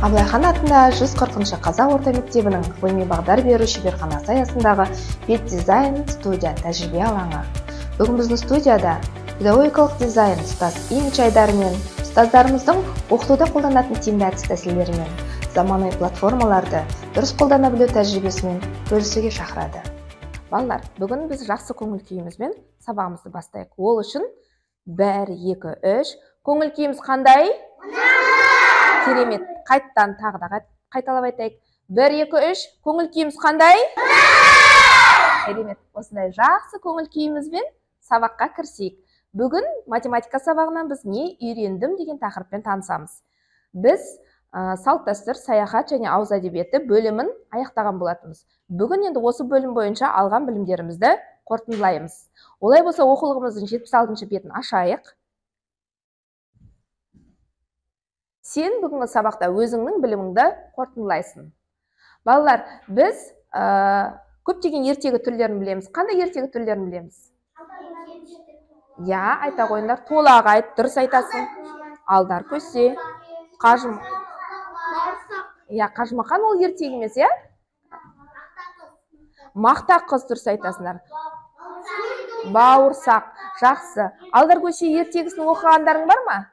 Абылайхан атындағы 140-шы қазақ орта мектебінің ғылыми бағдар беру шеберханасы аясындағы бет дизайн студия тәжірибе алаңы. Бүгін біздің студияда педагогикалық дизайн ұстаз имидж айдарымен, ұстаздарымыздың оқытуда қолданатын тиімді әдіс-тәсілдерімен, заманауи платформаларды дұрыс қолдана білу тәжірибесімен бөлісуге шақырады. Балалар, бүгін біз жақсы көңіл күйімізбен сабағымызды бастайық. Ол үшін 1, 2, 3. Көңіл күйіміз қандай? Керемет. Қайттан тағы да қайталап айтайық. 1, 2, 3. Көңіл күйіміз қандай? Керемет. Осындай жақсы көңіл күйімізбен сабаққа кірісейік. Бүгін математика сабағынан біз не үйрендім деген тақырыппен танысамыз. Біз салт-дәстүр, саяхат және ауыз әдебиеті бөлімін аяқтаған болатынбыз. Бүгін енді осы бөлім бойынша алған білімдерімізді қорытындылаймыз. Олай болса, оқулығымыздың 76-шы бетін ашайық. Сен бүгінгі сабақта өзіңнің біліміңді қорытындылайсың. Балалар, біз көптеген ертегі түрлерін білеміз. Қандай ертегі түрлерін білеміз? Я, айта қойыңдар. Толақ айт, дұрыс айтасың. Алдар көсе, қажымақан ол ертегі емес, я? Мақта қыз, дұрыс айтасыңдар. Бауырсақ, жақсы. Алдар көсе ертегісін оқығандарың бар ма?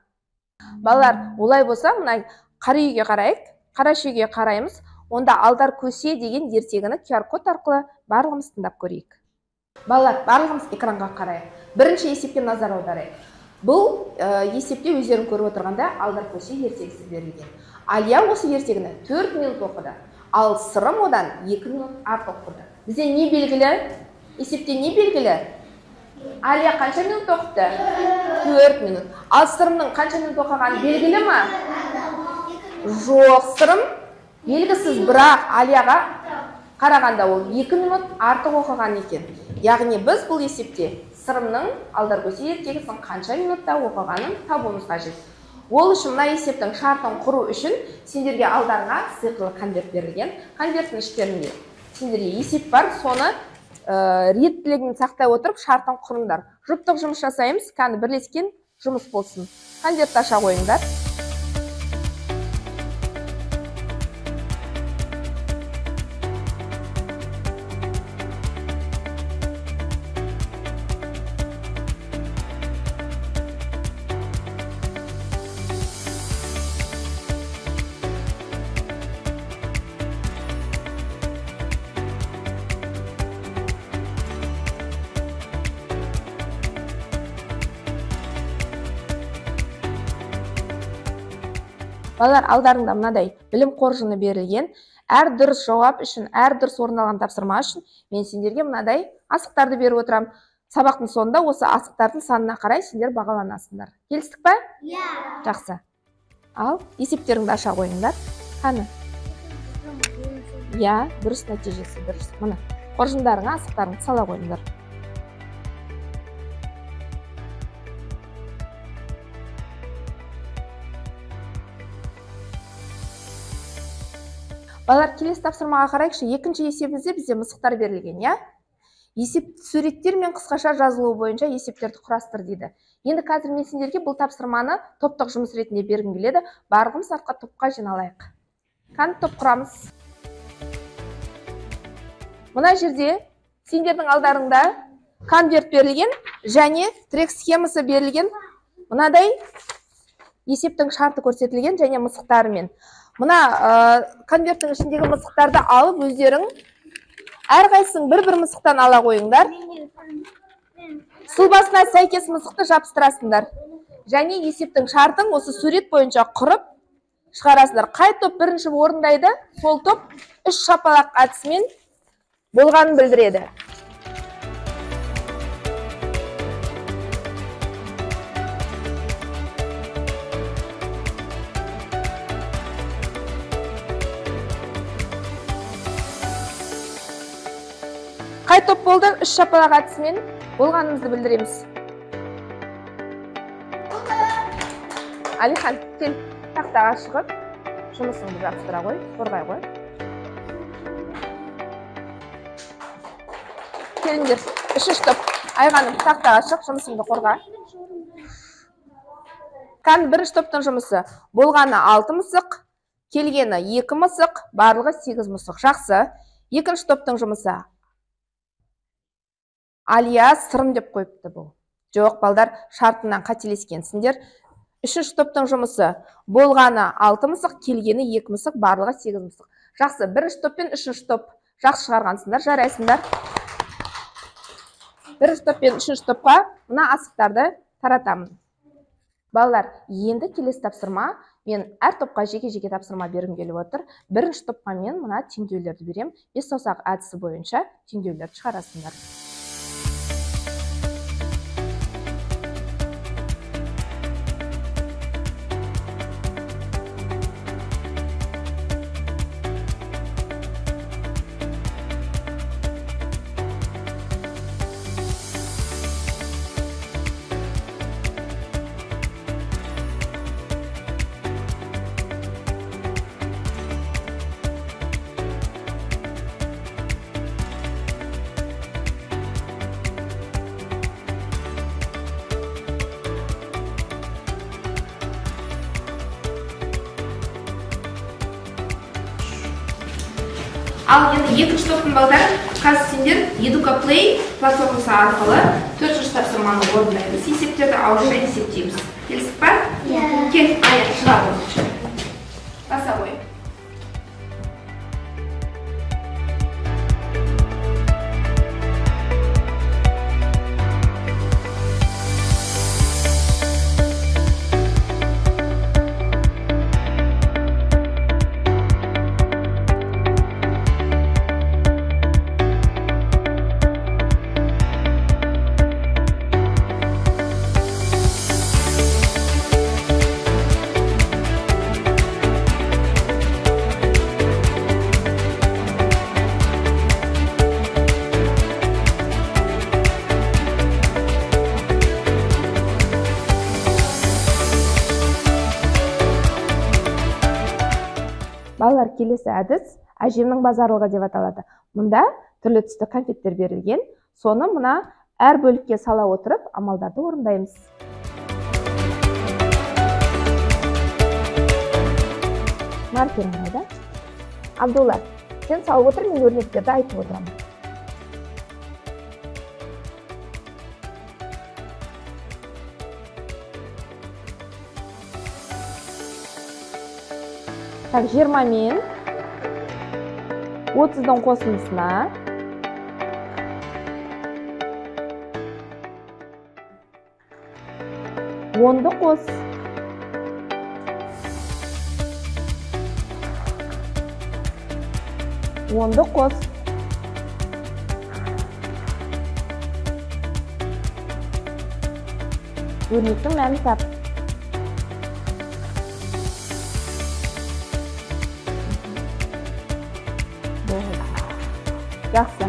Балалар, олай болса, мына қара үйге қарайық, қара шүйге қараймыз. Онда алдар көсе деген ертегіні QR-код арқылы барлығымыз тыңдап көрейік. Балалар, барлығымыз экранға қарайық. Бірінші есепке назар аударайық. Бұл есепте өздерің көріп отырғанда алдар көсе ертегісі берілген. Алия осы ертегіні 4 минут оқыды, ал Сырым одан 2 минут артық оқыды. Бізде не белгілі? Есепте не белгілі? Алия қанша минут оқыды? 4 минут. Ал Сырымның қанша минут оқыған белгілі ма? Жоқ, Сырым белгісіз, бірақ Алияға қарағанда ол 2 минут артық оқыған екен. Яғни біз бұл есепте Сырымның алдар көсе ертегісін қанша минутта оқығанын табуымыз қажет. Ол үшін мына есептің шартын құру үшін сендерге алдарыңа сиқырлы конверт берілген. Конверттің іштерінде сендерге есеп бар, соны реттілігін сақтай отырып шартын құрыңдар. Жұптық жұмыс жасаймыз, кәні бірлескен жұмыс болсын. Конвертті аша қойыңдар. Балалар, алдарыңда мынадай білім қоржыны берілген. Әр дұрыс жауап үшін, әр дұрыс орындалған тапсырма үшін мен сендерге мынадай асықтарды беріп отырам. Сабақтың соңында осы асықтардың санына қарай сендер бағаланасыңдар. Келістік па? Иә. Жақсы. Ал есептеріңді аша қойыңдар. Қаны? Иә, дұрыс нәтижесі, дұрыс. Мына қоржындарыңа асықтарыңды сала қойыңдар. Балалар, келесі тапсырмаға қарайықшы. Екінші есебімізде бізде мысықтар берілген, я? Есеп суреттер мен қысқаша жазылуы бойынша есептерді құрастыр дейді. Енді қазір мен сендерге бұл тапсырманы топтық жұмыс ретінде бергім келеді. Барлығымыз артқа топқа жиналайық. Қаны топ құрамыз. Мына жерде сендердің алдарыңда конверт берілген және трек схемасы берілген. Мынадай есептің шарты көрсетілген және мысықтарымен. Мына конверттің ішіндегі мысықтарды алып, өздерің әрқайсың бір-бір мысықтан ала қойыңдар. Сұлбасына сәйкес мысықты жабыстырасыңдар. Және есептің шартын осы сурет бойынша құрып шығарасыңдар. Қай топ бірінші орындайды, сол топ 3 шапалақ әдісімен болғанын білдіреді. Қай топ болды? 3 шапалақ әдісімен болғанымызды білдіреміз. Алихан, кел, тақтаға шығып, жұмысыңды жабыстыра қой, қорғай қой. Келіңдер, 3 топ. Айғаным, тақтаға шығып, жұмысыңды қорға. Қан бірінші топтың жұмысы. Болғаны 6 мысық, келгені 2 мысық, барлығы 8 мысық. Жақсы. Екінші топтың жұмысы. Алия сырым деп қойыпты бұл. Жоқ, балдар, шартынан қателескенсіңдер. Үшінші топтың жұмысы. Болғаны 6 мысық, келгені 2 мысық, барлығы 8 мысық. Жақсы, бірінші топ пен үшінші топ жақсы шығарғансыңдар, жарайсыңдар. Бірінші топ пен үшінші топқа мына асықтарды таратамын. Балалар, енді келесі тапсырма, мен әр топқа жеке-жеке тапсырма бергім келіп отыр. Бірінші топқа мен мына теңдеулерді берем. 5 саусақ әдісі бойынша теңдеулерді шығарасыңдар. Ал енді екінші топтың балдар, қазір сендер Educa Play платформасы арқылы 4-ші тапсырманы орындаймыз. Есептерді ауызша есептейміз. Келісіп па? Кел, аяқ шығады. Баса қой. Балалар, келесі әдіс әжемнің базарлығы деп аталады. Мұнда түрлі түсті конфеттер берілген. Соны мұна әр бөлікке сала отырып, амалдарды орындаймыз. Маркерің қайда? Абдулла, сен салып отыр, мен өрнектерді айтып отырамын. Так, 20 мен 30-дың қосындысына 10-ды қос. 10-ды қос. Өрнектің мәнін тап. Жақсы.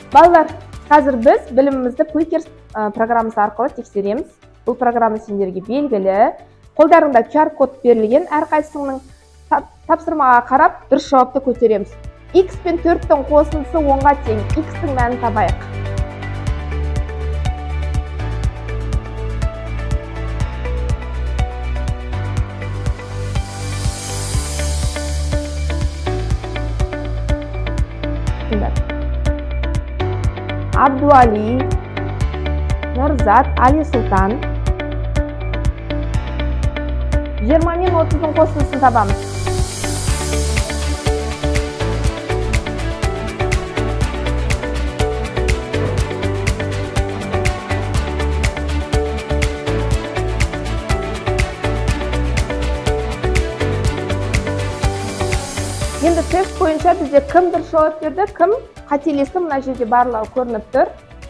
Балалар, қазір біз білімімізді Quickers программасы арқылы тексереміз. Бұл программа сендерге белгілі. Қолдарыңда QR-код берілген, әрқайсыңның тапсырмаға қарап дұрыс жауапты көтереміз. X пен 4-тің қосындысы 10-ға тең. X-тің мәнін табайық. Абдуали, Нұрзат, Али Сұлтан. 20 мен 30-дың қосындысын табамыз. Енді тест бойынша бізде кім дұрыс жауап берді, кім қателесті, мына жерде барлығы көрініп тұр.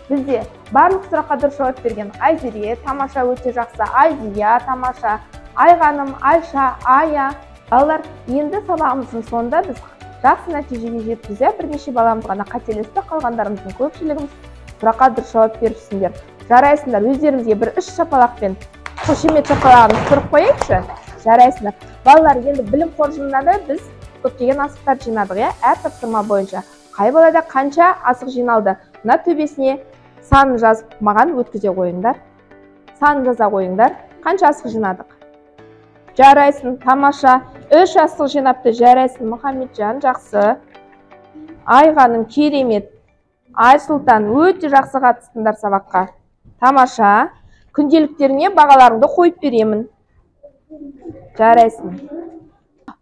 Бізде барлық сұраққа дұрыс жауап берген Айзере, тамаша, өте жақсы, Айзия, тамаша, Айғаным, Айша, Ая. Балалар, енді сабағымыздың соңында біз жақсы нәтижеге жеткізіп, бірнеше баламыз ғана қателесті, қалғандарымыздың көпшілігіміз сұраққа дұрыс жауап беріпсіңдер. Жарайсыңдар, өздеріңізге бір 3 шапалақпен қошемет шапалағын тұрып қойайықшы. Жарайсыңдар. Балалар, енді білім қоржынына да біз көптеген асықтар жинадық, иә? Әр тапсырма бойынша қай балада қанша асық жиналды? Мына төбесіне санын жазып, маған өткізе қойыңдар. Санын жаза қойыңдар. Қанша асық жинадық? Жарайсың, тамаша. 3 асық жинапты, жарайсың. Мұхамеджан, жақсы. Айғаным, керемет. Айсұлтан, өте жақсы қатыстыңдар сабаққа. Тамаша. Күнделіктеріңе бағаларыңды қойып беремін. Жарайсың.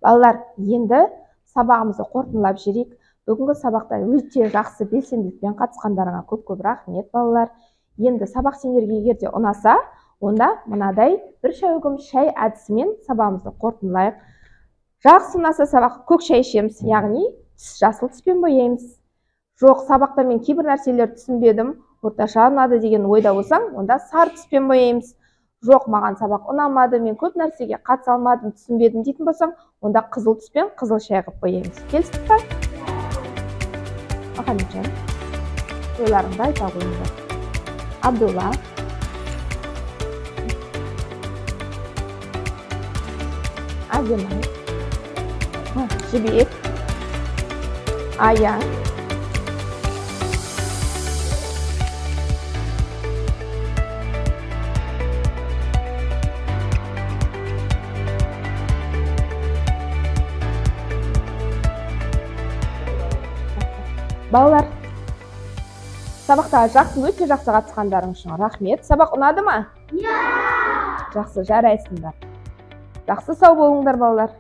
Балалар, енді сабағымызды қорытындылап жүрейік. Бүгінгі сабақта өте жақсы белсенділікпен қатысқандарыңа көп-көп рахмет, балалар. Енді сабақ сендерге егер де ұнаса, онда мынадай бір шәугім шай әдісімен сабағымызды қорытындылайық. Жақсы ұнаса сабақ көк шай ішеміз, яғни жасыл түспен бояймыз. Жоқ, сабақта мен кейбір нәрселер түсінбедім, орташа ұнады деген ойда болсаң, онда сары түспен бояймыз. Жоқ, маған сабақ ұнамады, мен көп нәрсеге қатыса алмадым, түсінбедім дейтін болсаң, онда қызыл түспен қызыл шай қылып бояймыз. Келістік па? Мұхамеджан, ойларыңды айта қойыңдар. Абдулла, Азимай, Жібек, Ая, балалар, сабақта өте жақсы қатысқандарың үшін рахмет. Сабақ ұнады ма? Жақсы, жарайсыңдар. Жақсы сау болыңдар, балалар.